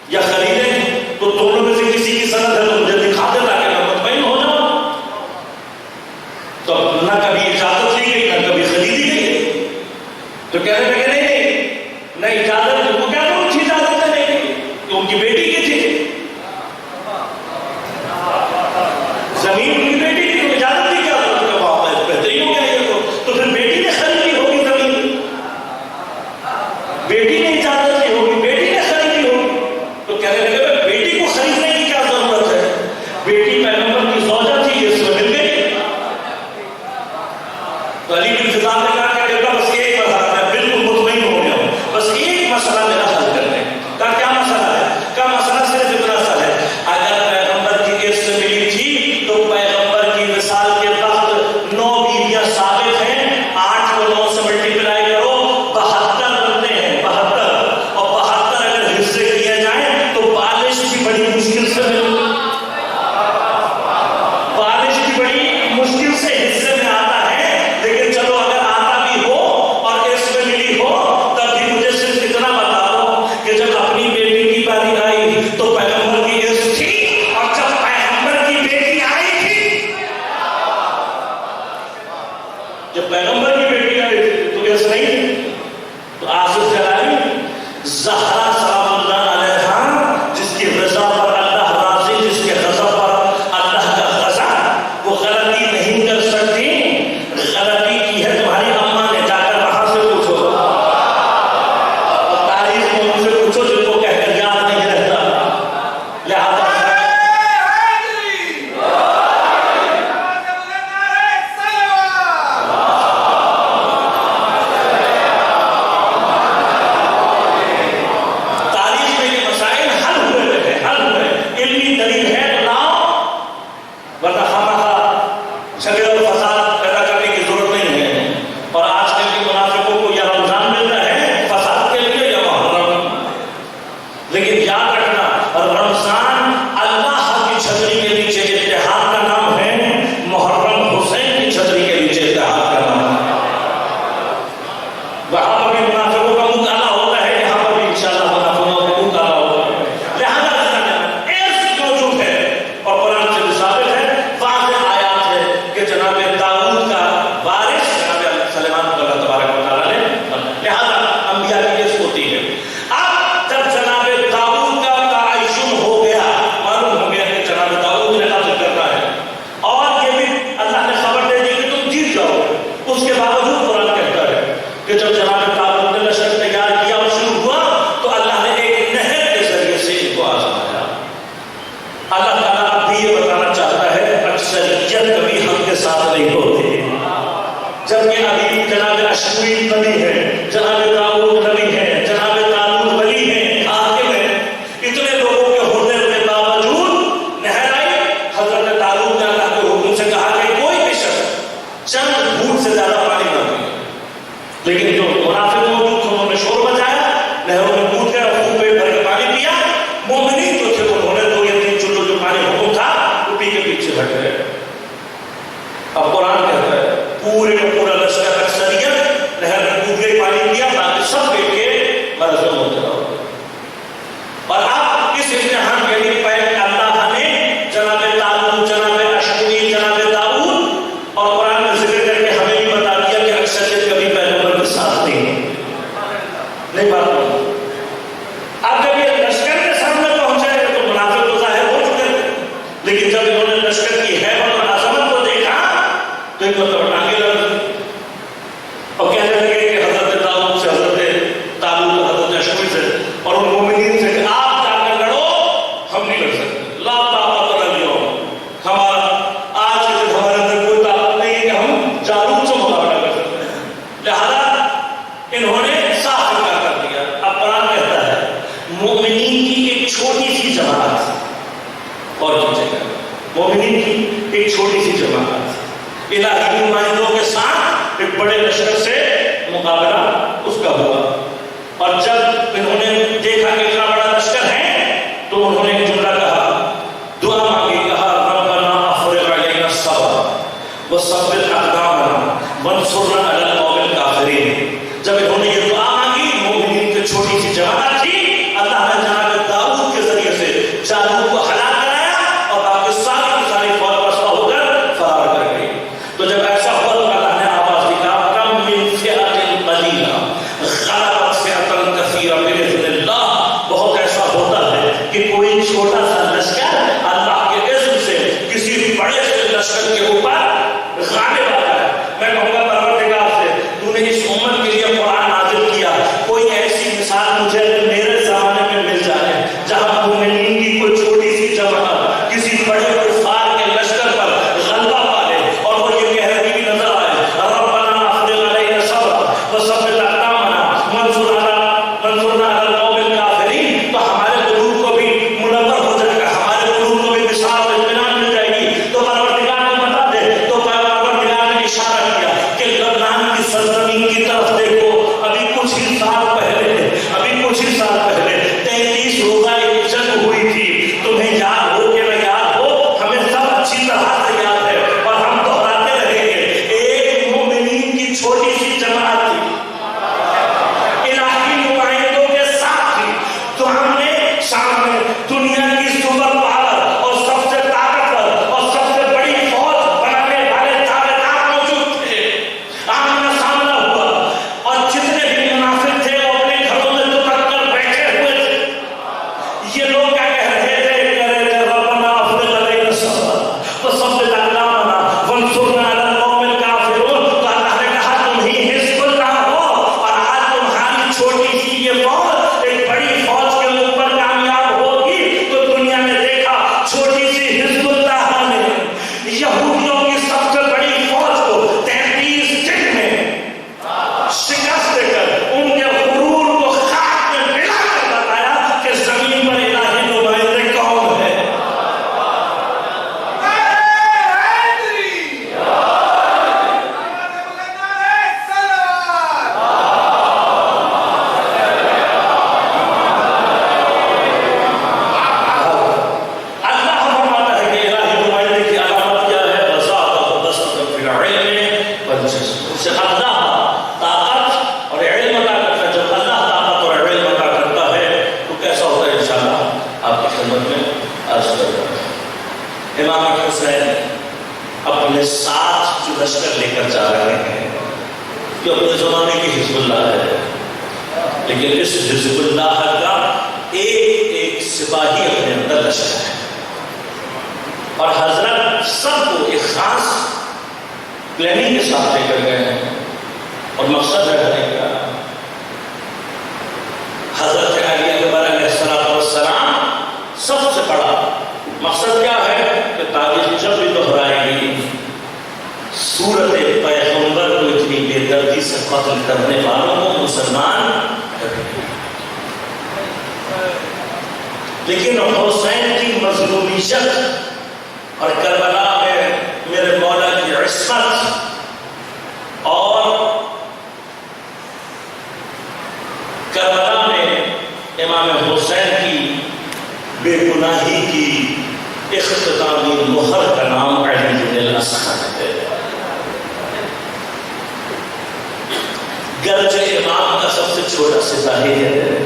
یا خریدیں، تو دونوں میں سے کسی کی سند ہے تو مجھے دکھا دے تاکہ میں مطمئن ہو جاؤں۔ تو نہ کبھی اجازت لی گئی نہ کبھی خریدی گئی، تو کہنے لگے نہیں نہیں اجازت کو کیا کروں تھی اجازت دینے کی، تو ان کی بیٹی کی تھی زمین، ان کی بیٹی کی، تو اجازت دی کیا بہترین ہو گیا، تو پھر بیٹی نے خریدی ہوگی زمین، بیٹی نے اجازت دی ہوگی، بیٹی نے خریدی ہوگی۔ تو کہنے لگے بیٹی کو خریدنے کی کیا ضرورت ہے، بیٹی پیغمبر کی زوجہ تھی، اس میں مل گئی۔ تو علی بن فضال نے کہا کہ بس ایک مسئلہ میں بالکل مطمئن ہو گیا ہوں، بس ایک مسئلہ میرا حل کر دیں۔ کہا کیا مسئلہ ہے؟ کیا مسئلہ صرف اتنا سا ہے، اگر پیغمبر کی ارث ملی تھی تو پیغمبر کی وصال کے وقت 9 بیویاں ثابت ہیں، 8 کو 9 سے ملٹیپلائی کرو 72 بنتے ہیں، 72، اور 72 اگر حصے کیے جائیں تو بالش بھی بڑی مشکل سے ملتی، بالش بھی بڑی مشکل سے حصے میں آتا ہے، لیکن چلو اگر آتا بھی ہو اور ارث میں ملی ہو تب بھی مجھے صرف اتنا بتا دو کہ جب اپنی بیٹی کی باری آئی تو پیغمبر کی ارث تھی، اور جب پیغمبر کی بیٹی آئی تھی، جب پیغمبر کی بیٹی آئی تھی تو ارث نہیں تھی۔ تو آصف جلالی زہرا سلام اللہ علیہا، جس کی رضا پر اللہ راضی، جس کے غضب پر اللہ کا غضب، وہ غلطی نہیں کر سکتی، غلطی کی ہے تمہاری اماں نے، جا کر وہاں سے پوچھو، اور تاریخ میں ان سے پوچھو جن کو کہہ کر یاد نہیں رہتا۔ لہذا تاریخ میں یہ مسائل حل ہوئے ہیں، حل ہوئے، علمی دلیل ہے تو لاؤ، ورنہ خامخواہ جھگڑے اور فساد پیدا کرنے کی ضرورت نہیں ہے۔ اور آج کل کے منافقوں کو یا رمضان ملتا ہے فساد کے لیے یا محرم، لیکن یاد رکھنا رمضان اللہ کی چھتری کے نیچے اتحاد کا نام ہے، محرم حسین کی چھتری کے نیچے اتحاد کا نام ہے۔ وہاں پر بھی منافقوں کا منہ کالا ہوتا ہے، یہاں پر بھی انشاءاللہ منافقوں کا منہ کالا ہوتا ہے۔ لہذا ایسی موجود ہے اور قرآن سے ثابت ہے، واضح آیات ہے کہ جناب داؤد کا وارث جناب سلیمان کو اللہ تبارک و تعالیٰ نے، لہذا انبیاء کی ارث ہوتی ہے۔ اب جب جناب داؤد کا تعین ہو گیا، معلوم ہو گیا کہ جناب داؤد نے قتل کرنا ہے، اور یہ بھی اللہ نے خبر دے دی کہ تم جیت جاؤ، اس کے باوجود قرآن کہتا ہے کہ جب جناب داؤد نے لشکر تیار کیا اور شروع ہوا تو اللہ نے ایک نہر کے ذریعے سے ان کو آزمایا۔ اللہ تعالیٰ اب بھی یہ بتانا چاہتا ہے اکثریت کبھی ہم کے ساتھ نہیں ہوتی، جبکہ ابھی جناب اشعویل نبی ہے، جناب داؤد نبی ہے، جناب طالوت ولی ہے، حاکم ہے، اتنے لوگوں کے ہونے کے باوجود نہر آئی۔ حضرت طالوت نے اللہ کے حکم سے کہا کہ کوئی بھی شخص چند گھونٹ سے زیادہ پانی نہ پیے، لیکن جو منافق موجود تھے انہوں نے شور مچایا، نہروں میں کود گئے، خوب پیٹ بھر کے پانی پیا، الہی نمائندوں کے ساتھ ایک بڑے لشکر سے مقابلہ اس کا ہوا، اور جب انہوں نے دیکھا کہ اتنا بڑا لشکر ہے تو انہوں نے ایک جملہ کہا، دعا مانگی، کہا ربنا افرغ علینا الصبر وثبت اقدامنا وانصرنا علی القوم الکافرین۔ جب انہوں نے یہ دعا مانگی، مومنین کی چھوٹی سی جماعت تھی، اللہ نے جناب داؤد کے ذریعے سے جالوت کو ہلاک کرایا اور باقی ساری فوج پسپا ہو کر فرار کر گئی۔ تو جب ایسا ہوا تو اللہ نے آواز دی، کم من فئۃ قلیلہ غلبت فئۃ کثیرۃ باذن اللہ۔ بہت ایسا ہوتا ہے کہ کوئی چھوٹا سا لشکر اللہ کے اذن سے کسی بڑے سے لشکر کے اوپر غالب آتا ہے۔ میں کہوں گا پروردگار سے، تو نے اس امت کے لیے قرآن نازل کیا، کوئی ایسی مثال مجھے میرے زمانے میں مل جائے جہاں مومنین کی کوئی چھوٹی سی جماعت کسی بڑے کفار کے لشکر پر غلبہ پالے اور وہ یہ کہہ رہی بھی نظر آئے، ربنا افرغ علینا الصبر وثبت اقدامنا وانصرنا علی القوم الکافرین۔ تو ہمارے قلوب کو بھی منور ہو جائے گا، ہمارے قلوب کو بھی بشارت و اطمینان مل جائے گی۔ تو پروردگار نے بتا دے، تو پروردگار نے اشارہ کیا کہ لبنان کی سرزمین کی طرف دیکھو، ابھی کچھ ہی سال پہلے 33 روزہ ایک جنگ ہوئی تھی، تمہیں یاد ہو کہ نہ یاد ہو، ہمیں سب اچھی طرح سے یاد ہے اور ہم دہراتے رہیں گے۔ ایک مومنین کی چھوٹی سی جماعت تھی، الہی نمائندوں کے ساتھ تھی، تو ہم نے سامنے دنیا کی سپر پاور اور سب سے طاقتور اور سب سے بڑی فوج بنانے والے دعویدار موجود تھے، آمنا سامنا ہوا، اور جتنے بھی منافق تھے وہ اپنے گھروں میں دبک کر بیٹھے ہوئے تھے۔ یہ لوگ کیا کہہ رہے تھے، ربنا افرغ علینا الصبر وثبت اقدامنا وانصرنا علی القوم الکافرون۔ تو اللہ نے کہا تم ہی حزب اللہ ہو، اور آج تمہاری چھوٹی سی یہ فوج ایک بڑی فوج کے اوپر کامیاب ہوگی۔ تو دنیا نے دیکھا چھوٹی سی حزب اللہ نے یہودیوں کی سب سے بڑی فوج کو 33 دن میں شکست دے کر ان کے غرور کو خاک میں ملا کر بتایا کہ زمین پر الہی نمائندے کون ہے۔ اللہ فرماتا ہے کہ الہی نمائندے کی علامت کیا ہے، وزادہ بسطۃ فی العلم والجسم۔ اسے اللہ طاقت اور علم عطا کرتا ہے۔ جب اللہ طاقت اور علم عطا کرتا ہے تو کیسا ہوتا ہے، انشاءاللہ آپ کی خدمت میں عرض کرتا ہوں۔ امام حسین اپنے ساتھ جو لشکر لے کر جا رہے ہیں، جو اپنے زمانے کی حزب اللہ ہے، لیکن اس حزب اللہ کا ایک ایک سپاہی اپنے اندر لشکر ہے، اور حضرت سب کو ایک خاص پلاننگ کے ساتھ لے کر گئے ہیں، اور مقصد ہے کہ حضرت علی اکبر علیہ السلام سب سے بڑا مقصد کیا ہے کہ تاریخ جب بھی دہرائے گی صورت پیغمبر کو اتنی بے دردی سے قتل کرنے والوں کو مسلمان کریں گے۔ لیکن حسین کی مظلومیت اور کربلا میں میرے مولا کی عصمت، اور کربلا میں امام حسین کی بے گناہی کی اختتامی مہر کا نام علی بن الاصغر ہے۔ گرچہ امام کا سب سے چھوٹا سپاہی ہے،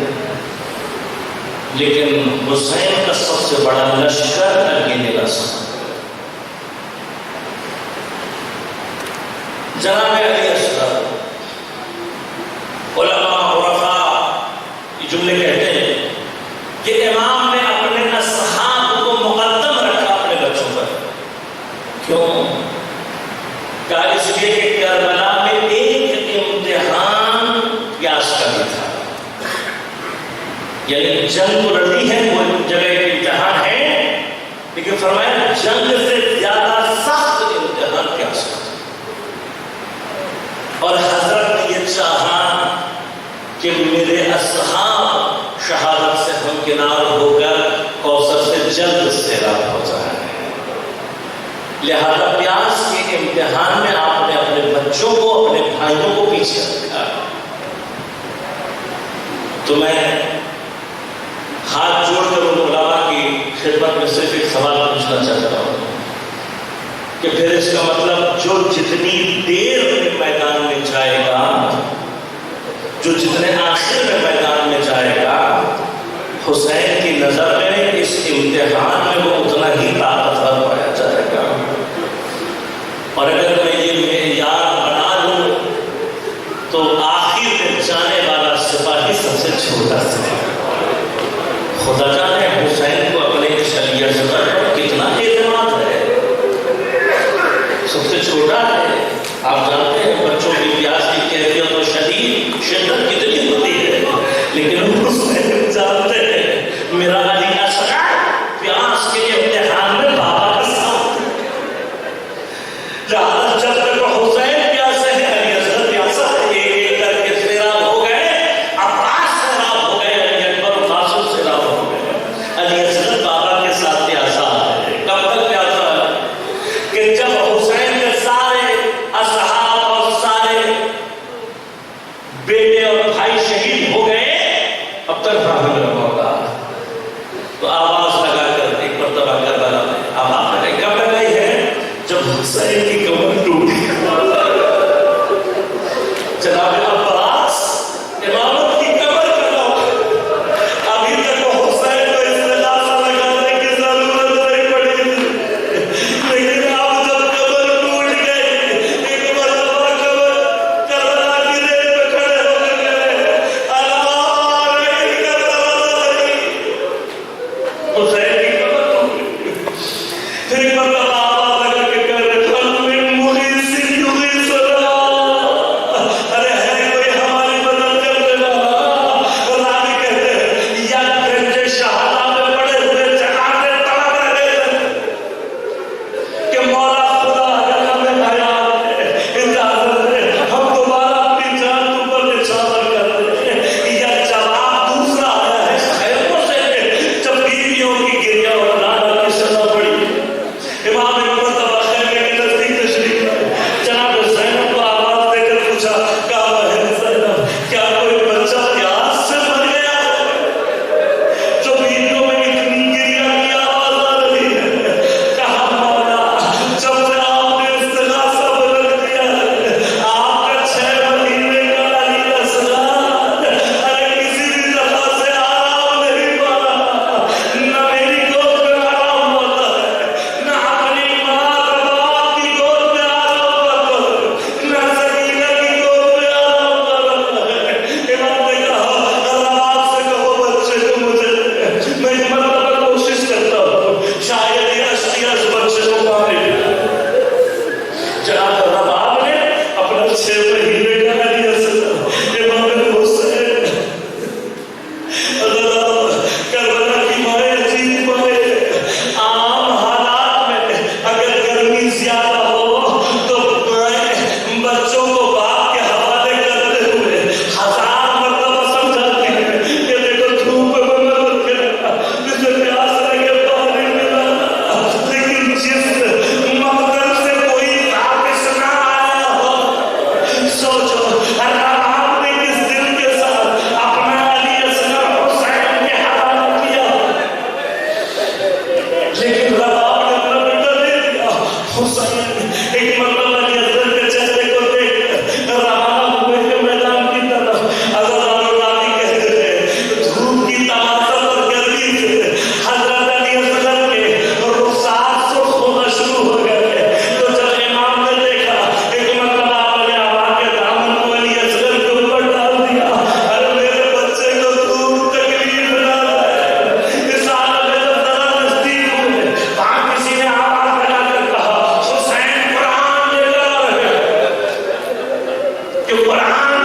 لیکن حسین کا سب سے بڑا لشکر علی بن الاصغر۔ جناب علی اصغر، علماء عرفاء یہ جملے کہتے ہیں کہ امام نے اپنے اصحاب کو مقدم رکھا اپنے بچوں پر۔ کیوں؟ کہا اس لیے کہ کربلا میں ایک امتحان یاس کا بھی تھا، یعنی جنگ تو لڑی ہے، وہ جگہ ایک امتحان ہے، لیکن فرمایا جنگ سے زیادہ سخت امتحان یاس کا تھا۔ اور حضرت نے یہ چاہا کہ میرے اصحاب شہادت سے ہمکنار ہو کر کوثر سے جلد سیراب ہو جائیں، لہذا پیاس کے کے امتحان میں آپ نے اپنے بچوں کو، اپنے بھائیوں کو پیچھے رکھا. تو میں ہاتھ جوڑ کر ان علماء کی خدمت میں صرف ایک سوال پوچھنا چاہتا ہوں کہ پھر اس کا مطلب جو جتنی دیر میں میدان میں جائے گا، جو جتنے آخر میں میدان میں جائے گا، حسین کی نظر میں اس امتحان میں وہ اتنا ہی طاقتور پایا جائے گا. اور اگر میں یہ معیار بنا لوں تو آخر میں جانے والا سپاہی سب سے چھوٹا سپاہی. خدا جانے حسین کو اپنے شریعہ صدر پر کتنا اعتماد ہے. سب سے چھوٹا ہے. آپ جانتے ہیں بچوں کی پیاس کی کیفیت اور شدید شدت کتنی ہوتی ہے، لیکن حسین جانتے ہیں میرا علی اصغر پیاس کے امتحان میں بابا کا ساتھ. جہاں جب تک حسین پیاسے ہیں، علی اصغر پیاسا ہے. ایک ایک کر کے سیراب ہو گئے، عباس سیراب ہو گئے، علی اکبر قاسم سیراب ہو گئے. علی اصغر بابا کے ساتھ پیاسا ہے. کب تک پیاسا ہے؟ کہ جب حسین کے سارے اصحاب اور سارے بیٹے اور بھائی شہید ہو گئے، اب تک راہل ہوگا. تو آواز لگا کر ایک مرتبہ کربلا میں آواز لگائی. کب لگائی ہے؟ جب حسین کی کمر ٹوٹی. جناب عباس امامت کی کمر کٹاؤ. ابھی تک حسین کو استغاثہ لگانے کی ضرورت نہیں پڑی، لیکن اب جب کمر ٹوٹ گئی، ایک مرتبہ کمر کربلا کی ریت پہ کھڑے ہو گئے. اللہ رہی کربلا رہی. حسین کی کمر ٹوٹ گئی. پھر ایک مرتبہ آواز لگا کے کہہ رہے کل من مغیث یغیثنا. ارے ہے کوئی ہماری مدد کرنے والا. راوی کہتے ہیں یا گنج شہادہ میں پڑے ہوئے جنازے تڑپ رہے تھے کہ مولا خدا اگر ہمیں حیات ہے، اجازت ہے، ہم دوبارہ اپنی جان تم پر نچھاور کر دیں. یا جواب دوسرا آیا ہے خیروں سے جب بیویوں کی گریہ اور نالا کی سزا پڑی. امام ایک مرتبہ خیمے کے نزدیک تشریف لائے. جناب زینب کو آواز دے کر پوچھا، کہا ہے زینب کیا کوئی بچہ پیاس سے مر گیا ہے جو بیویوں میں اتنی گریہ کی آواز آ رہی ہے؟ کہا مولا جب سے آپ نے استغاثہ بدل دیا ہے، آپ کا 6 مہینے کا علی اصغر ارے کسی بھی جگہ سے آرام نہیں پانا. نہ میری گود میں آرام ہوتا ہے، نہ اپنی ماں باپ کی گود میں آرام پاتا ہے، نہ سکینہ کی گود میں آرام پاتا ہے. امام نے کہا اللہ آپ سے کہو بچے کو مجھے دے. میں ایک مرتبہ کوشش کرتا ہوں شاید یہ اشتیا اس بچے کو پانے دے. جناب رباب نے اپنا 6 مہینے کا علی اصغر امام حسین اللہ کربلا کی مائیں عجیب مائیں. عام حالات میں اگر گرمی زیادہ ہو تو مائیں بچوں کو باپ کے حوالے کرتے ہوئے 1000 مرتبہ سمجھاتی ہیں کہ دیکھو دھوپ میں مت کھیلنا، جسے پیاس لگے پانی پلانا. لیکن جس مقدر سے کوئی واپس نہ آیا ہو، سوچو آپ نے کس دل کے ساتھ اپنا علی اصغر حسین کے حوالے کیا. لیکن رباب نے اپنا بیٹا دے دیا. حسین ایک مرتبہ علی اصغر کے چہرے کو دیکھ کر روانہ ہوئے کہ میدان کی طرف. حضرت راوی کہتے ہیں دھوپ کی تماثل اور گرمی سے حضرت علی اصغر کے رخسار سرخ ہونا شروع ہو گئے. تو جب امام نے دیکھا ایک مرتبہ آپ نے آبا کے دامن کو علی اصغر کے اوپر ڈال دیا. ارے میرے بچے کو دھوپ تکلیف نہ ہے. اس حالت میں جب ذرا نزدیک ہوئے وہاں کسی نے آواز لگا کر کہا حسین قرآن لے کر آ رہے ہیں کہ قرآن